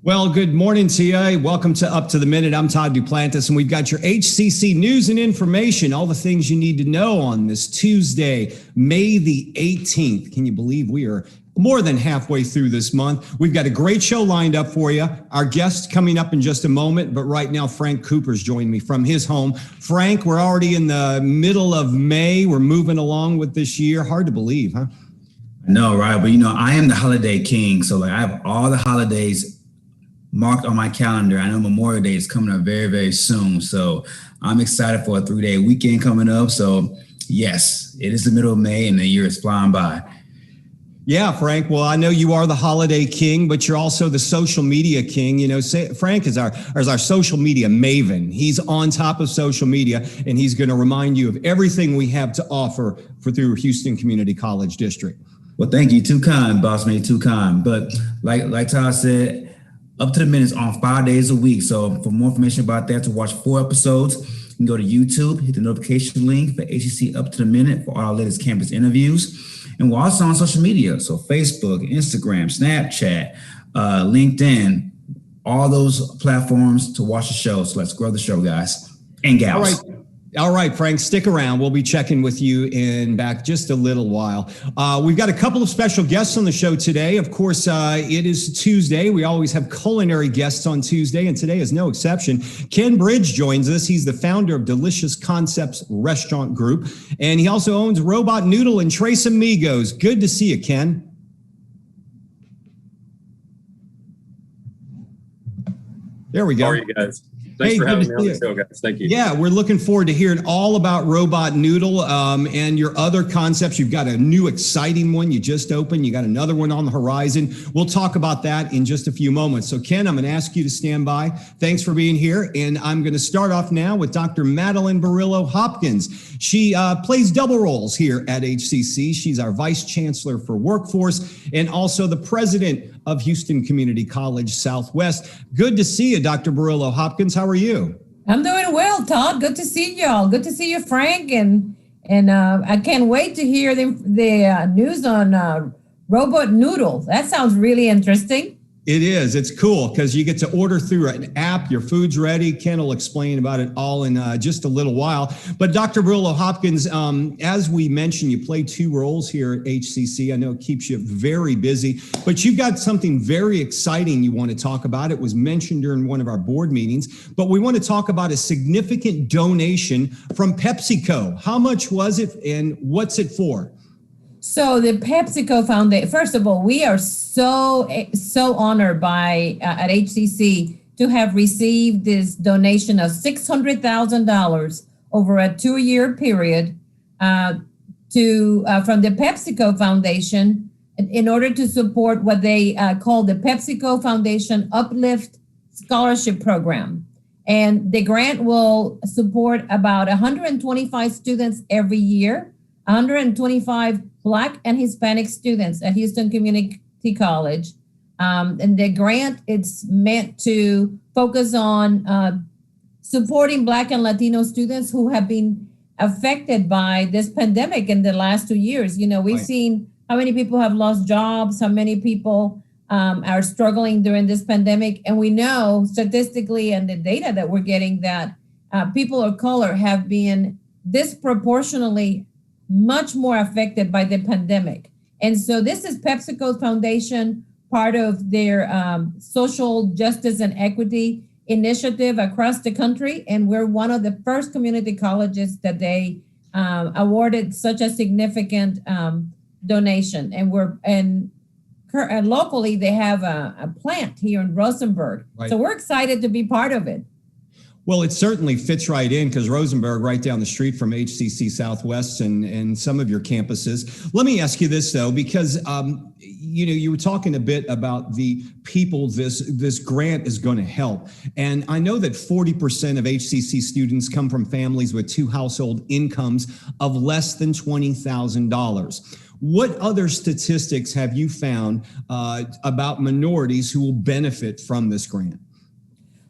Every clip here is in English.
Well, good morning to you. Welcome to Up to the Minute. I'm Todd Duplantis, and we've got your HCC news and information, all the things you need to know on this Tuesday, May the 18th. Can you believe we are more than halfway through this month? We've got a great show lined up for you. Our guest coming up in just a moment, but right now, Frank Cooper's joined me from his home. Frank, we're already in the middle of May. We're moving along with this year. Hard to believe, huh? No, right. But I am the holiday king. So I have all the holidays marked on my calendar. I know Memorial Day is coming up very, very soon. So I'm excited for a 3-day weekend coming up. So yes, it is the middle of May and the year is flying by. Yeah, Frank. Well, I know you are the holiday king, but you're also the social media king. Frank is our social media maven. He's on top of social media, and he's going to remind you of everything we have to offer through Houston Community College District. Well, thank you. Too kind, boss man, too kind. But like Todd said, Up to the Minute is on 5 days a week. So for more information about that, to watch 4 episodes, you can go to YouTube, hit the notification link for HCC Up to the Minute for all our latest campus interviews. And we're also on social media. So Facebook, Instagram, Snapchat, LinkedIn, all those platforms to watch the show. So let's grow the show, guys and gals. All right, Frank, stick around. We'll be checking with you in back just a little while. We've got a couple of special guests on the show today. Of course, it is Tuesday. We always have culinary guests on Tuesday, and today is no exception. Ken Bridge joins us. He's the founder of Delicious Concepts Restaurant Group, and he also owns Robot Noodle and Tres Amigos. Good to see you, Ken. There we go. How are you guys? Thanks for having me on the show, guys. Thank you. Yeah, we're looking forward to hearing all about Robot Noodle and your other concepts. You've got a new exciting one you just opened. You got another one on the horizon. We'll talk about that in just a few moments. So, Ken, I'm going to ask you to stand by. Thanks for being here. And I'm going to start off now with Dr. Madeline Burillo-Hopkins. She plays double roles here at HCC. She's our Vice Chancellor for Workforce and also the President of Houston Community College Southwest. Good to see you, Dr. Burillo-Hopkins. How are you? I'm doing well, Todd. Good to see y'all. Good to see you, Frank. And I can't wait to hear the news on Robot Noodle. That sounds really interesting. It is. It's cool because you get to order through an app. Your food's ready. Ken will explain about it all in just a little while. But Dr. Burillo-Hopkins, as we mentioned, you play 2 roles here at HCC. I know it keeps you very busy, but you've got something very exciting you want to talk about. It was mentioned during one of our board meetings, but we want to talk about a significant donation from PepsiCo. How much was it and what's it for? So the PepsiCo Foundation, first of all, we are so honored by at HCC to have received this donation of $600,000 over a 2-year period from the PepsiCo Foundation in order to support what they call the PepsiCo Foundation Uplift Scholarship Program. And the grant will support about 125 students every year, 125 Black and Hispanic students at Houston Community College. And the grant, it's meant to focus on supporting Black and Latino students who have been affected by this pandemic in the last 2 years. We've seen how many people have lost jobs, how many people are struggling during this pandemic. And we know statistically and the data that we're getting that people of color have been disproportionately much more affected by the pandemic. And so this is PepsiCo Foundation, part of their social justice and equity initiative across the country. And we're one of the first community colleges that they awarded such a significant donation. And locally, they have a plant here in Rosenberg. Right. So we're excited to be part of it. Well, it certainly fits right in because Rosenberg, right down the street from HCC Southwest and some of your campuses. Let me ask you this, though, because, you were talking a bit about the people this grant is going to help. And I know that 40% of HCC students come from families with 2 household incomes of less than $20,000. What other statistics have you found about minorities who will benefit from this grant?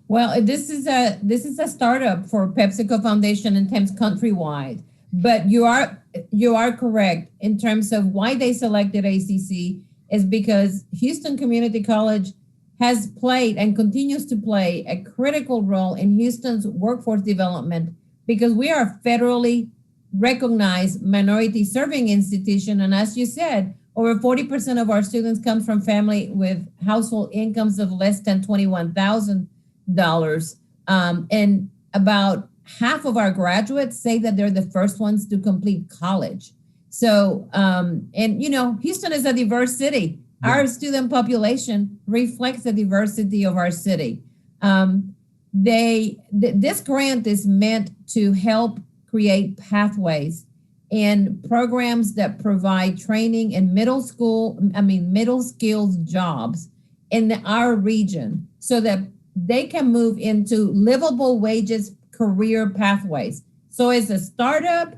Well, this is a startup for PepsiCo Foundation and Thames countrywide. But you are correct in terms of why they selected HCC is because Houston Community College has played and continues to play a critical role in Houston's workforce development because we are a federally recognized minority serving institution. And as you said, over 40% of our students come from family with household incomes of less than $21,000. And about half of our graduates say that they're the first ones to complete college. So, and Houston is a diverse city. Yeah. Our student population reflects the diversity of our city. This grant is meant to help create pathways and programs that provide training in middle skills jobs in our region so that they can move into livable wages career pathways. So it's a startup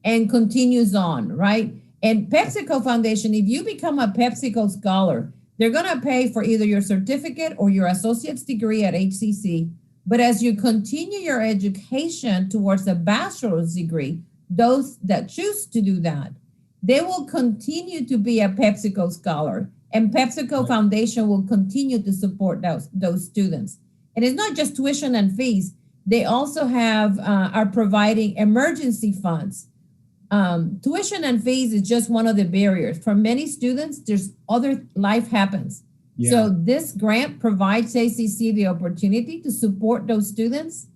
and continues on, right? And PepsiCo Foundation, if you become a PepsiCo scholar, they're going to pay for either your certificate or your associate's degree at HCC. But as you continue your education towards a bachelor's degree, those that choose to do that, they will continue to be a PepsiCo scholar, and PepsiCo Foundation will continue to support those students. And it's not just tuition and fees. They also are providing emergency funds. Tuition and fees is just one of the barriers. For many students, there's life happens. Yeah. So this grant provides HCC the opportunity to support those students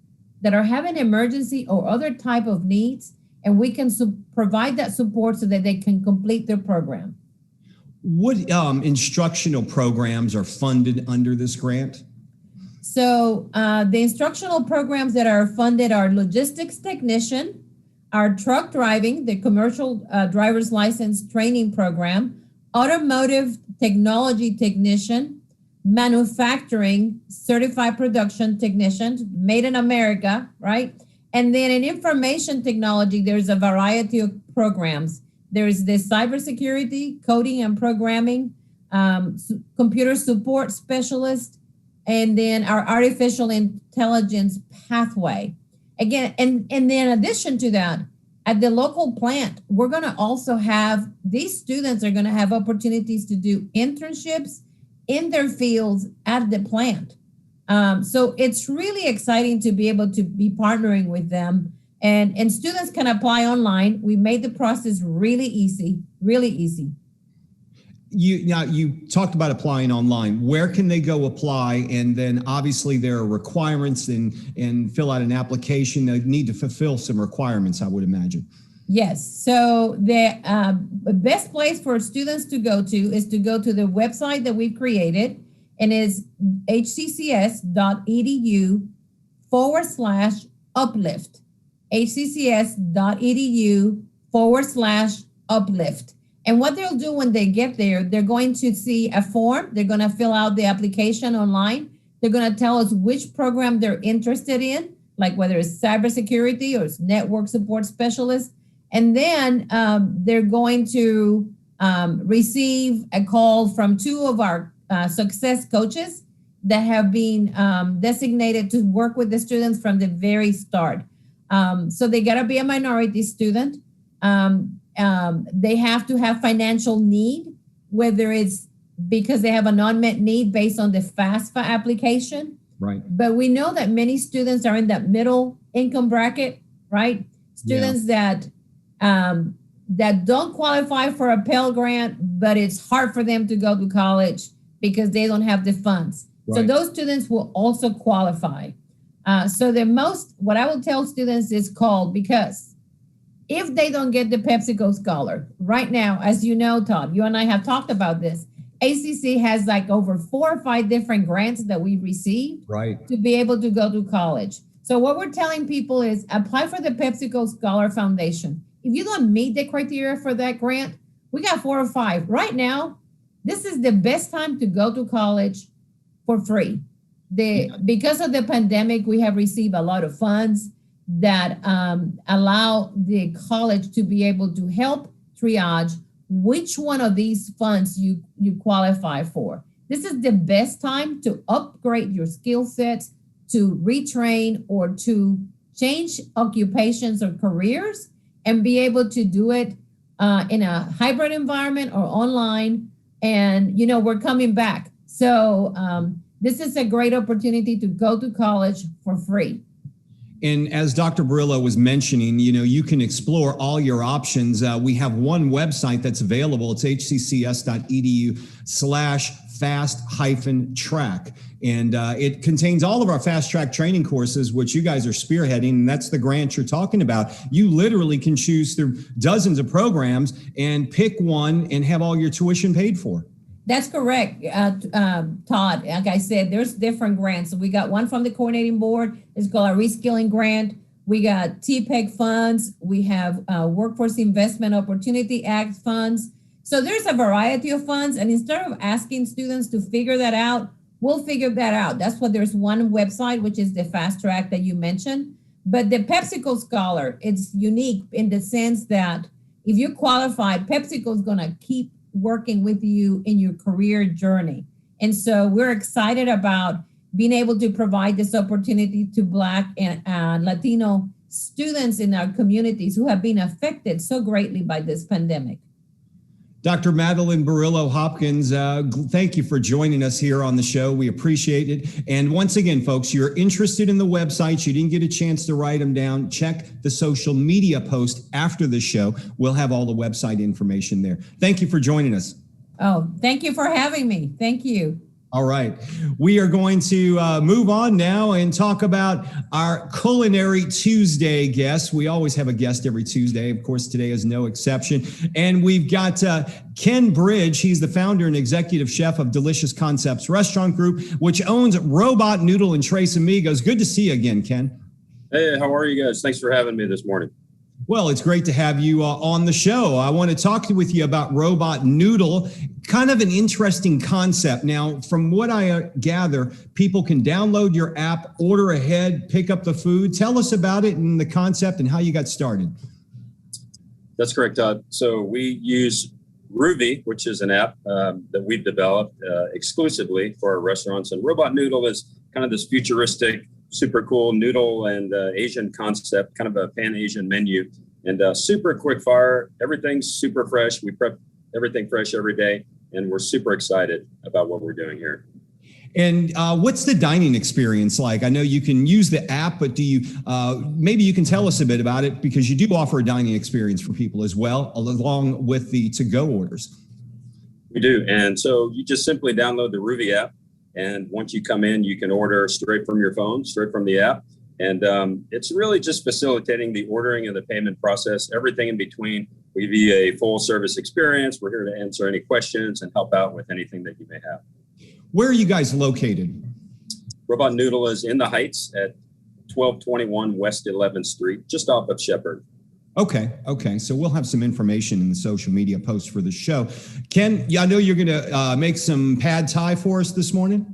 that are having emergency or other type of needs, and we can provide that support so that they can complete their program. What instructional programs are funded under this grant? So the instructional programs that are funded are logistics technician, our truck driving, the commercial driver's license training program, automotive technology technician, manufacturing certified production technician, made in America, right? And then in information technology, there's a variety of programs. There's the cybersecurity, coding and programming, computer support specialist, and then our artificial intelligence pathway. Again, and then in addition to that, at the local plant, we're going to also have, these students are going to have opportunities to do internships in their fields at the plant. So it's really exciting to be able to be partnering with them, and students can apply online. We made the process really easy, really easy. You talked about applying online. Where can they go apply? And then obviously there are requirements and fill out an application. They need to fulfill some requirements, I would imagine. Yes. So the best place for students to go to is to go to the website that we've created, and is hccs.edu/uplift. hccs.edu/uplift. And what they'll do when they get there, they're going to see a form. They're going to fill out the application online. They're going to tell us which program they're interested in, like whether it's cybersecurity or it's network support specialist. And then they're going to receive a call from two of our success coaches that have been designated to work with the students from the very start. So they got to be a minority student. They have to have financial need, whether it's because they have an unmet need based on the FAFSA application. Right. But we know that many students are in that middle income bracket, right? Students that don't qualify for a Pell Grant, but it's hard for them to go to college because they don't have the funds. Right. So those students will also qualify. So what I will tell students is call, because if they don't get the PepsiCo Scholar, right now, as you know, Todd, you and I have talked about this, HCC has like over 4 or 5 different grants that we've received to be able to go to college. So what we're telling people is apply for the PepsiCo Scholar Foundation. If you don't meet the criteria for that grant, we got 4 or 5. Right now, this is the best time to go to college for free. Because of the pandemic, we have received a lot of funds that allow the college to be able to help triage which one of these funds you qualify for. This is the best time to upgrade your skill sets, to retrain, or to change occupations or careers, and be able to do it in a hybrid environment or online. And, we're coming back. So This is a great opportunity to go to college for free. And as Dr. Barrillo was mentioning, you can explore all your options. We have one website that's available. It's hccs.edu/fast-track. And it contains all of our fast track training courses, which you guys are spearheading. And that's the grant you're talking about. You literally can choose through dozens of programs and pick one and have all your tuition paid for. That's correct, Todd. Like I said, there's different grants. So we got one from the coordinating board. It's called a reskilling grant. We got TPEG funds. We have Workforce Investment Opportunity Act funds. So there's a variety of funds. And instead of asking students to figure that out, we'll figure that out. That's why there's one website, which is the fast track that you mentioned. But the PepsiCo Scholar, it's unique in the sense that if you're qualified, PepsiCo is going to keep working with you in your career journey. And so we're excited about being able to provide this opportunity to Black and Latino students in our communities who have been affected so greatly by this pandemic. Dr. Madeline Burillo-Hopkins, thank you for joining us here on the show. We appreciate it. And once again, folks, you're interested in the websites, you didn't get a chance to write them down, check the social media post after the show. We'll have all the website information there. Thank you for joining us. Oh, thank you for having me. Thank you. All right. We are going to move on now and talk about our Culinary Tuesday guests. We always have a guest every Tuesday. Of course, today is no exception. And we've got Ken Bridge. He's the founder and executive chef of Delicious Concepts Restaurant Group, which owns Robot Noodle and Tres Amigos. Good to see you again, Ken. Hey, how are you guys? Thanks for having me this morning. Well, it's great to have you on the show. I want to talk with you about Robot Noodle, kind of an interesting concept. Now, from what I gather, people can download your app, order ahead, pick up the food. Tell us about it and the concept and how you got started. That's correct, Todd. So we use Ruby, which is an app that we've developed exclusively for our restaurants. And Robot Noodle is kind of this futuristic, super cool noodle and Asian concept, kind of a pan-Asian menu, and super quick fire. Everything's super fresh. We prep everything fresh every day, and we're super excited about what we're doing here. And what's the dining experience like? I know you can use the app, but do you, maybe you can tell us a bit about it, because you do offer a dining experience for people as well, along with the to-go orders. We do. And so you just simply download the Ruby app. And once you come in, you can order straight from your phone, straight from the app. And it's really just facilitating the ordering and the payment process, everything in between. We give you a full service experience. We're here to answer any questions and help out with anything that you may have. Where are you guys located? Robot Noodle is in the Heights at 1221 West 11th Street, just off of Shepherd. Okay. So we'll have some information in the social media post for the show. Ken, I know you're going to make some pad thai for us this morning.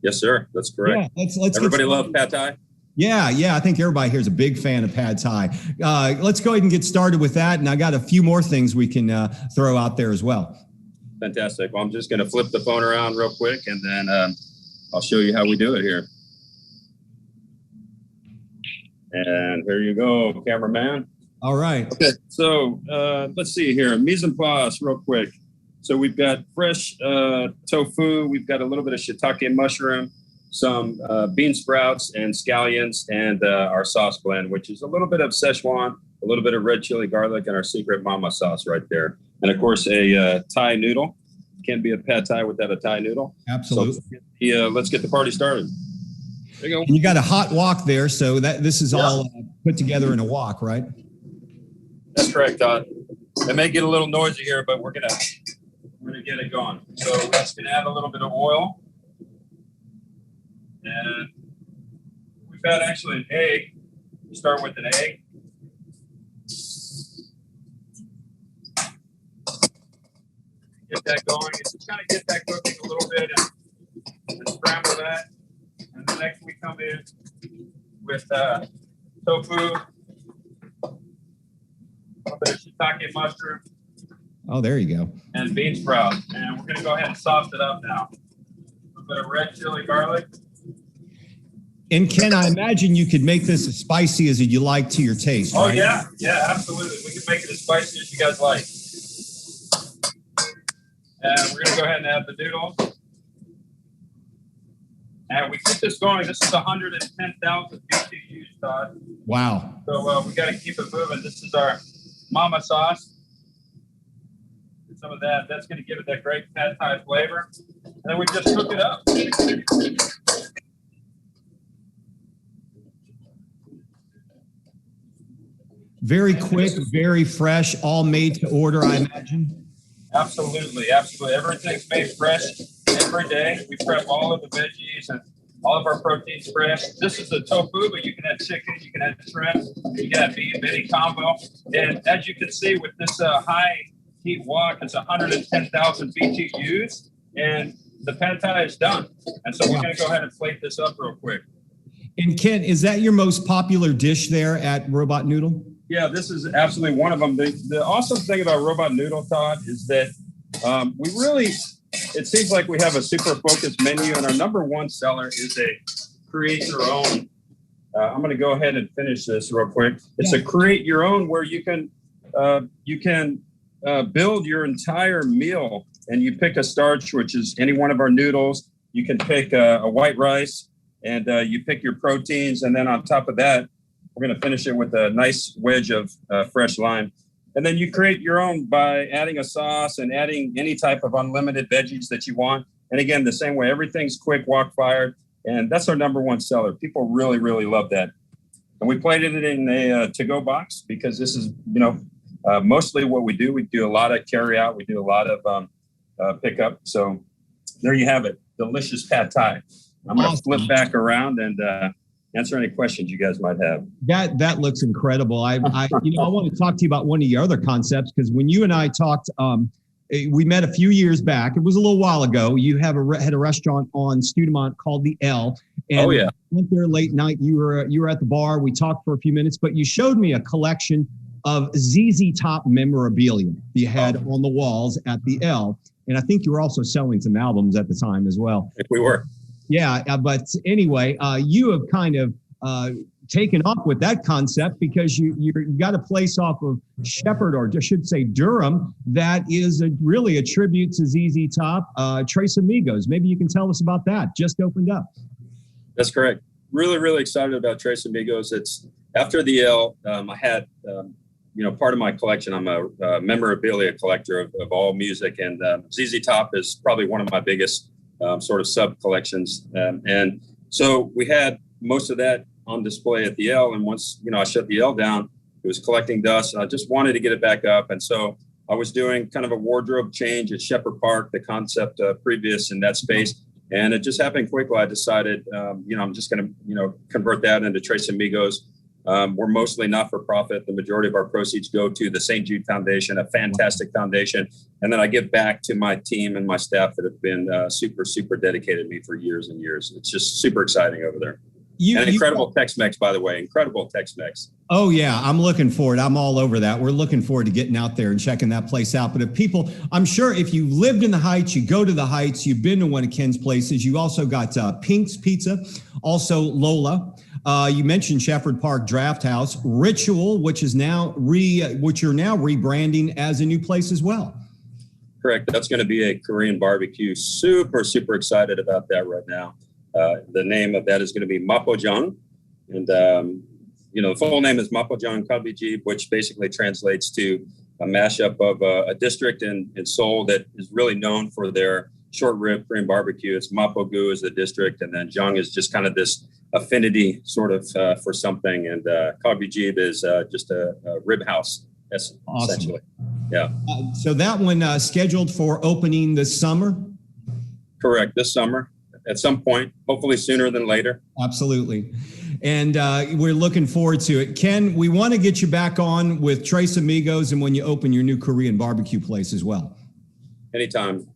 Yes, sir. That's correct. Yeah, let's Everybody love pad thai? Yeah. I think everybody here is a big fan of pad thai. Let's go ahead and get started with that. And I got a few more things we can throw out there as well. Fantastic. Well, I'm just going to flip the phone around real quick, and then I'll show you how we do it here. And here you go, cameraman. All right. Okay, so let's see here. Mise en place, real quick. So we've got fresh tofu. We've got a little bit of shiitake mushroom, some bean sprouts and scallions, and our sauce blend, which is a little bit of Szechuan, a little bit of red chili garlic, and our secret mama sauce right there. And of course, a Thai noodle. Can't be a pad Thai without a Thai noodle. Absolutely. So let's get the party started. There you go. And you got a hot wok there, so that this is all put together in a wok, right? That's correct, Todd. It may get a little noisy here, but we're gonna get it going. So we're just gonna add a little bit of oil, and we've got actually an egg. We start with an egg. Get that going, and just kind of get that cooking a little bit, and scramble that. And then next we come in with tofu. A little bit of shiitake mushroom. Oh, there you go. And bean sprouts. And we're going to go ahead and sauce it up now. A little bit of red chili garlic. And Ken, I imagine you could make this as spicy as you like to your taste, right? Oh, yeah. Yeah, absolutely. We can make it as spicy as you guys like. And we're going to go ahead and add the noodles. And we keep this going. This is 110,000 BTUs, Todd. Wow. So we got to keep it moving. This is our mama sauce. Some of that. That's going to give it that great pad thai flavor. And then we just cook it up. Very quick, very fresh, all made to order, I imagine. Absolutely, absolutely. Everything's made fresh every day. We prep all of the veggies and all of our proteins fresh. This is the tofu, but you can add chicken, you can add shrimp, you can add beef, any combo. And as you can see with this high heat wok, it's 110,000 BTUs, and the pad thai is done. And so we're going to go ahead and plate this up real quick. And Ken, is that your most popular dish there at Robot Noodle? Yeah, this is absolutely one of them. The awesome thing about Robot Noodle, Todd, is that we really, it seems like we have a super focused menu, and our number one seller is a create your own. I'm going to go ahead and finish this real quick. It's a create your own where you can build your entire meal, and you pick a starch, which is any one of our noodles. You can pick a white rice, and you pick your proteins, and then on top of that, we're going to finish it with a nice wedge of fresh lime. And then you create your own by adding a sauce and adding any type of unlimited veggies that you want. And again, the same way, everything's quick, wok fired, and that's our number one seller. People really, really love that. And we plated it in a to-go box because this is, mostly what we do. We do a lot of carry out. We do a lot of pickup. So there you have it. Delicious pad thai. I'm going to flip back around and answer any questions you guys might have. That looks incredible. I want to talk to you about one of your other concepts, because when you and I talked, we met a few years back. It was a little while ago. You had a restaurant on Studemont called the L. And went there late night. You were at the bar. We talked for a few minutes, but you showed me a collection of ZZ Top memorabilia you had on the walls at the L. And I think you were also selling some albums at the time as well. If we were. Yeah, but anyway, you have kind of taken off with that concept because you got a place off of Shepherd, or I should say Durham, that is really a tribute to ZZ Top, Tres Amigos. Maybe you can tell us about that. Just opened up. That's correct. Really, really excited about Tres Amigos. It's after the L. I had, part of my collection. I'm a memorabilia collector of all music, and ZZ Top is probably one of my biggest sort of sub collections. And so we had most of that on display at the L. And once, I shut the L down, it was collecting dust, and I just wanted to get it back up. And so I was doing kind of a wardrobe change at Shepherd Park, the concept previous in that space. And it just happened quickly. I decided, I'm just going to, convert that into Tres Amigos. We're mostly not-for-profit. The majority of our proceeds go to the St. Jude Foundation, a fantastic foundation. And then I give back to my team and my staff that have been super, super dedicated to me for years and years. It's just super exciting over there. And incredible Tex-Mex, by the way. Incredible Tex-Mex. Oh, yeah. I'm looking forward. I'm all over that. We're looking forward to getting out there and checking that place out. But I'm sure if you lived in the Heights, you go to the Heights, you've been to one of Ken's places. You also got Pink's Pizza, also Lola. You mentioned Shepherd Park Draft House, Ritual, which is now which you're now rebranding as a new place as well. Correct. That's going to be a Korean barbecue. Super, super excited about that right now. The name of that is going to be Mapojang. And, the full name is Mapojang Kalbijib, which basically translates to a mashup of a district in Seoul that is really known for their short rib Korean barbecue. It's Mapogu is the district, and then Jang is just kind of this affinity sort of for something. And Kalbijib is just a rib house, essentially. Yeah. So that one scheduled for opening this summer? Correct. This summer. At some point, hopefully sooner than later. Absolutely. And we're looking forward to it. Ken, we want to get you back on with Tres Amigos and when you open your new Korean barbecue place as well. Anytime,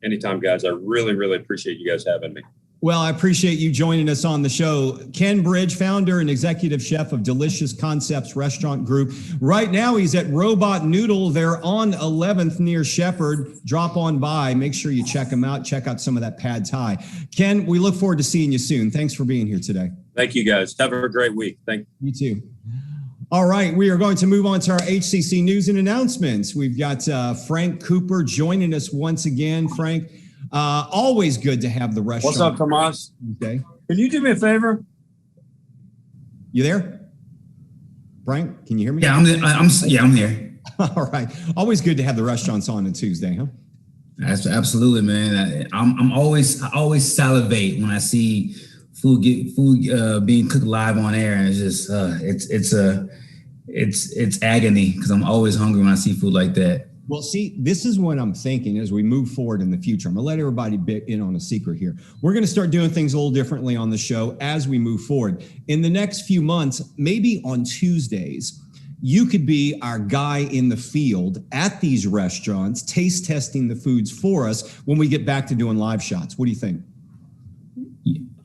guys. I really, really appreciate you guys having me. Well, I appreciate you joining us on the show. Ken Bridge, founder and executive chef of Delicious Concepts Restaurant Group. Right now, he's at Robot Noodle. They're on 11th near Shepherd. Drop on by. Make sure you check them out. Check out some of that pad thai. Ken, we look forward to seeing you soon. Thanks for being here today. Thank you, guys. Have a great week. Thank you. You too. All right, we are going to move on to our HCC News and Announcements. We've got Frank Cooper joining us once again. Frank, always good to have the restaurant. What's up, Tomas? Okay. Can you do me a favor? You there? Frank, can you hear me? Yeah, I'm here. All right. Always good to have the restaurants on Tuesday, huh? That's absolutely, man. I always salivate when I see food being cooked live on air, and it's just it's agony because I'm always hungry when I see food like that. Well, see, this is what I'm thinking as we move forward in the future. I'm going to let everybody in on a secret here. We're going to start doing things a little differently on the show as we move forward. In the next few months, maybe on Tuesdays, you could be our guy in the field at these restaurants, taste testing the foods for us when we get back to doing live shots. What do you think?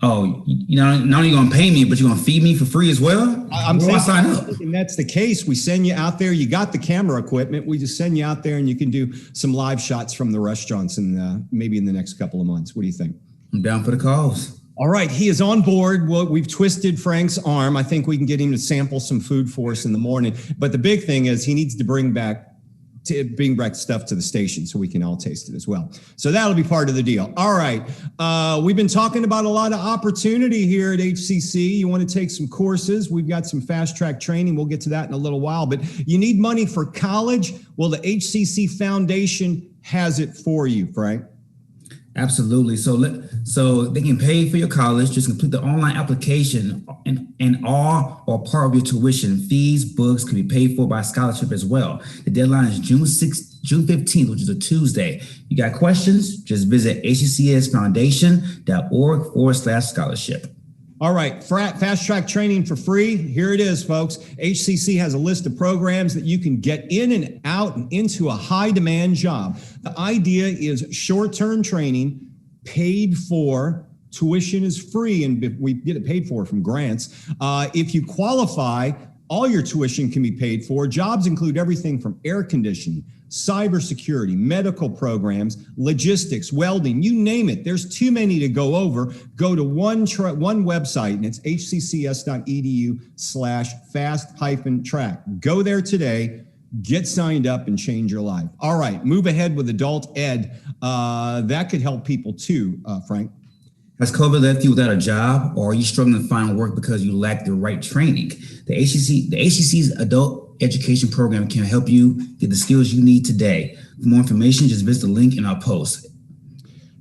Oh, not only going to pay me, but you're going to feed me for free as well? I'm sign up. And that's the case. We send you out there. You got the camera equipment. We just send you out there and you can do some live shots from the restaurants and maybe in the next couple of months. What do you think? I'm down for the cause. All right. He is on board. Well, we've twisted Frank's arm. I think we can get him to sample some food for us in the morning. But the big thing is he needs to bring back stuff to the station so we can all taste it as well. So that'll be part of the deal. All right. We've been talking about a lot of opportunity here at HCC. You want to take some courses. We've got some fast track training. We'll get to that in a little while, but you need money for college. Well, the HCC Foundation has it for you, Frank. Absolutely. So they can pay for your college. Just complete the online application, and all or part of your tuition, fees, books can be paid for by scholarship as well. The deadline is June 15th, which is a Tuesday. You got questions? Just visit hccsfoundation.org/scholarship. All right, fast track training for free. Here it is, folks. HCC has a list of programs that you can get in and out and into a high demand job. The idea is short-term training paid for. Tuition is free, and we get it paid for from grants. If you qualify, all your tuition can be paid for. Jobs include everything from air conditioning, cybersecurity, medical programs, logistics, welding, you name it. There's too many to go over. Go to one website, and it's hccs.edu/fast-track. Go there today, get signed up, and change your life. All right, move ahead with adult ed. That could help people too, Frank. Has COVID left you without a job, or are you struggling to find work because you lack the right training? The HCC's adult education program can help you get the skills you need today. For more information, just visit the link in our post.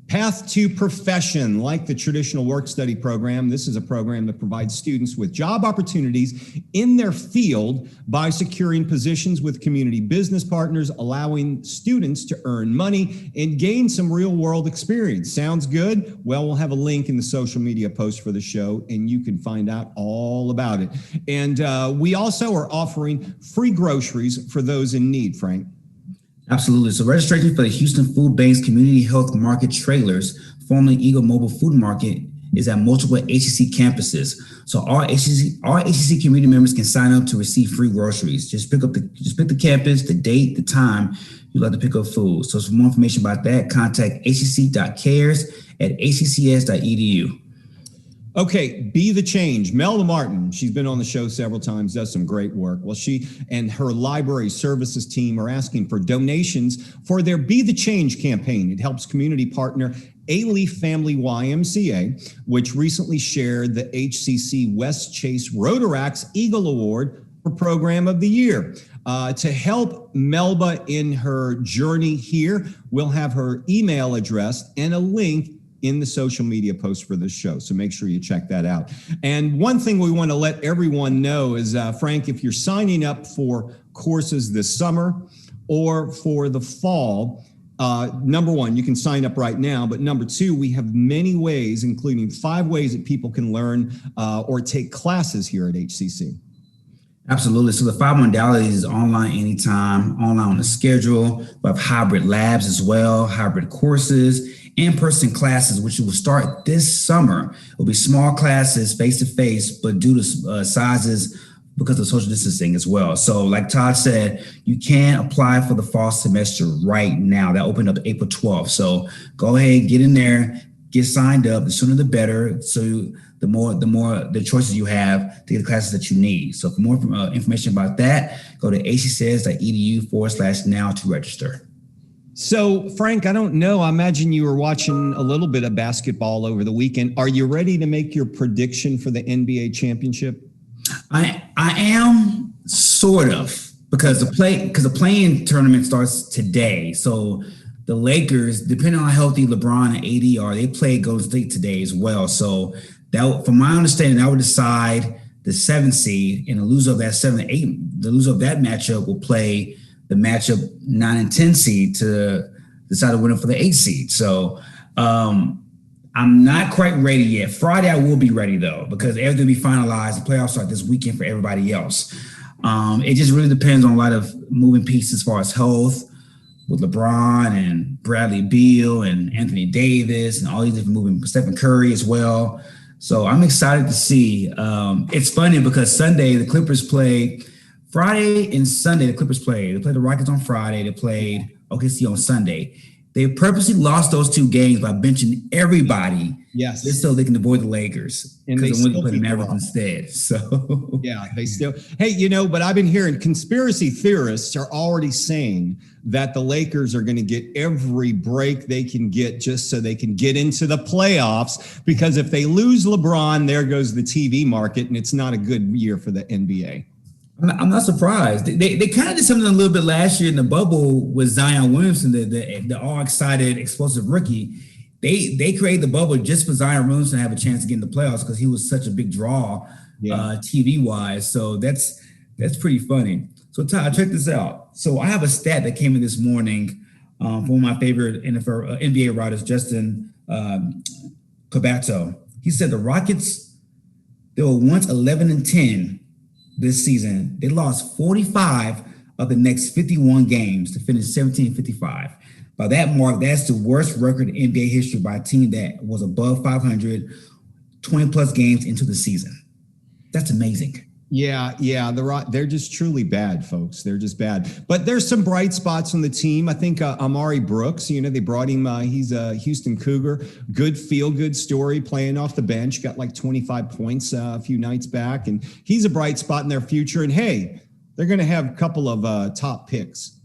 Path to Profession, like the traditional work study program, this is a program that provides students with job opportunities in their field by securing positions with community business partners, allowing students to earn money and gain some real world experience. Sounds good? Well, we'll have a link in the social media post for the show, and you can find out all about it. And we also are offering free groceries for those in need, Frank. Absolutely. So registration for the Houston Food Bank's Community Health Market trailers, formerly Eagle Mobile Food Market, is at multiple HCC campuses. So all HCC community members can sign up to receive free groceries. Just pick the campus, the date, the time you'd like to pick up food. So for more information about that, contact hcc.cares@hccs.edu. Okay, Be the Change. Melda Martin, she's been on the show several times, does some great work. Well, she and her library services team are asking for donations for their Be the Change campaign. It helps community partner A-Leaf Family YMCA, which recently shared the HCC West Chase Rotarac's Eagle Award for Program of the Year. To help Melba in her journey here, we'll have her email address and a link in the social media post for this show. So make sure you check that out. And one thing we want to let everyone know is, Frank, if you're signing up for courses this summer or for the fall, number one, you can sign up right now. But number two, we have many ways, including 5 ways that people can learn or take classes here at HCC. Absolutely. So the 5 modalities is online anytime, online on a schedule. We have hybrid labs as well, hybrid courses, in-person classes, which will start this summer. It'll be small classes, face-to-face, but due to sizes because of social distancing as well. So like Todd said, you can apply for the fall semester right now. That opened up April 12th. So go ahead, get in there, get signed up. The sooner the better. So the more the choices you have to get the classes that you need. So for more information about that, go to hccs.edu/now to register. So, Frank, I don't know. I imagine you were watching a little bit of basketball over the weekend. Are you ready to make your prediction for the NBA championship? I am sort of, because the playing tournament starts today. So the Lakers, depending on how healthy LeBron and AD are, they play Golden State today as well. So that, from my understanding, that would decide the 7th seed, and the loser of that 7-8, the loser of that matchup will play the matchup 9 and 10 seed to decide the winner for the 8th seed. So I'm not quite ready yet. Friday I will be ready though, because everything will be finalized. The playoffs start this weekend for everybody else. It just really depends on a lot of moving pieces as far as health, with LeBron and Bradley Beal and Anthony Davis and all these different moving, Stephen Curry as well. So I'm excited to see. It's funny because Sunday the Clippers played. Friday and Sunday the Clippers played. They played the Rockets on Friday. They played OKC on Sunday. They purposely lost those 2 games by benching everybody. Yes. Just so they can avoid the Lakers. And they still play the Mavericks instead. So yeah, they still. Hey, but I've been hearing conspiracy theorists are already saying that the Lakers are going to get every break they can get just so they can get into the playoffs. Because if they lose LeBron, there goes the TV market, and it's not a good year for the NBA. I'm not surprised. They kind of did something a little bit last year in the bubble with Zion Williamson, the all excited, explosive rookie. They created the bubble just for Zion Williamson to have a chance to get in the playoffs because he was such a big draw, TV wise. So that's pretty funny. So Todd, check this out. So I have a stat that came in this morning from one of my favorite NBA writers, Justin Cabato. He said the Rockets, they were once 11-10. This season, they lost 45 of the next 51 games to finish 17-55. By that mark, that's the worst record in NBA history by a team that was above 500, 20 plus games into the season. That's amazing. Yeah, they're just truly bad, folks. They're just bad. But there's some bright spots on the team. I think Amari Brooks, they brought him. He's a Houston Cougar. Good feel-good story, playing off the bench. Got like 25 points a few nights back. And he's a bright spot in their future. And, hey, they're going to have a couple of top picks.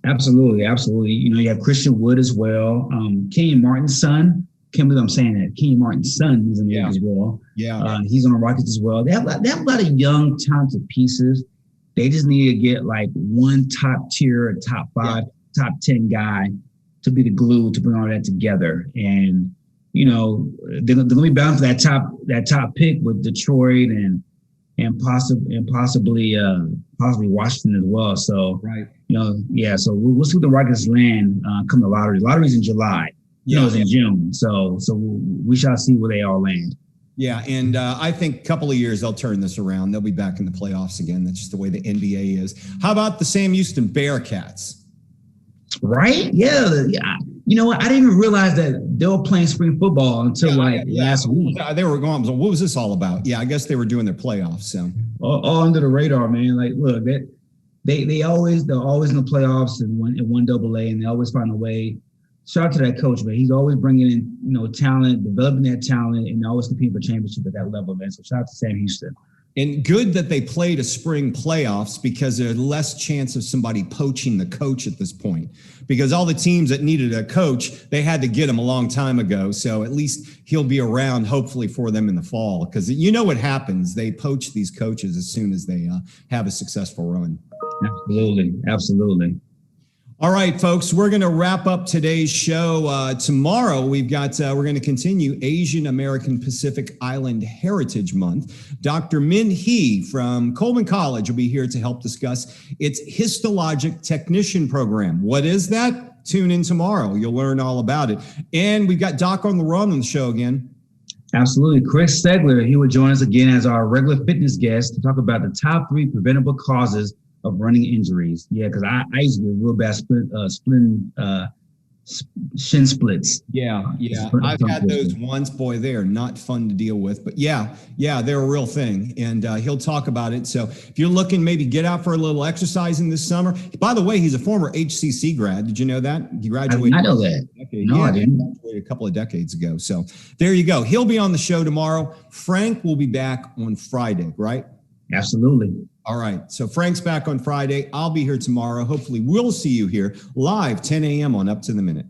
Absolutely. You have Christian Wood as well. Kenyon Martin's son. Can't believe I'm saying that. Kenyon Martin's son is in the league as well. Yeah. He's on the Rockets as well. They have a lot of young, talented pieces. They just need to get like one top tier, top 5, top 10 guy to be the glue to bring all that together. And, they're going to be bound for that top pick with Detroit and possibly Washington as well. So, so we'll see what the Rockets land come the lottery. Lottery's in July. It's in June. So we shall see where they all land. Yeah, and I think a couple of years they'll turn this around. They'll be back in the playoffs again. That's just the way the NBA is. How about the Sam Houston Bearcats? Right? Yeah. You know what? I didn't even realize that they were playing spring football until last week. They were going, what was this all about? Yeah, I guess they were doing their playoffs. So all under the radar, man. Like, look, they're always in the playoffs in one AA, and they always find a way. Shout out to that coach, man. He's always bringing in, talent, developing that talent, and always competing for championship at that level, man. So shout out to Sam Houston. And good that they played a spring playoffs because there's less chance of somebody poaching the coach at this point. Because all the teams that needed a coach, they had to get him a long time ago. So at least he'll be around, hopefully, for them in the fall. Because you know what happens. They poach these coaches as soon as they have a successful run. Absolutely. All right, folks, we're going to wrap up today's show. Tomorrow, we're going to continue Asian American Pacific Island Heritage Month. Dr. Min Hee from Coleman College will be here to help discuss its histologic technician program. What is that? Tune in tomorrow. You'll learn all about it. And we've got Doc on the run on the show again. Absolutely. Chris Stegler, he will join us again as our regular fitness guest to talk about the top 3 preventable causes of running injuries. Yeah, because I used to get real bad shin splits. Yeah. I've had those once. Boy, they are not fun to deal with. But yeah, they're a real thing. And he'll talk about it. So if you're looking, maybe get out for a little exercising this summer. By the way, he's a former HCC grad. Did you know that? He graduated. I know that. No, I didn't. Graduated a couple of decades ago. So there you go. He'll be on the show tomorrow. Frank will be back on Friday, right? Absolutely. All right. So Frank's back on Friday. I'll be here tomorrow. Hopefully we'll see you here live 10 a.m. on Up to the Minute.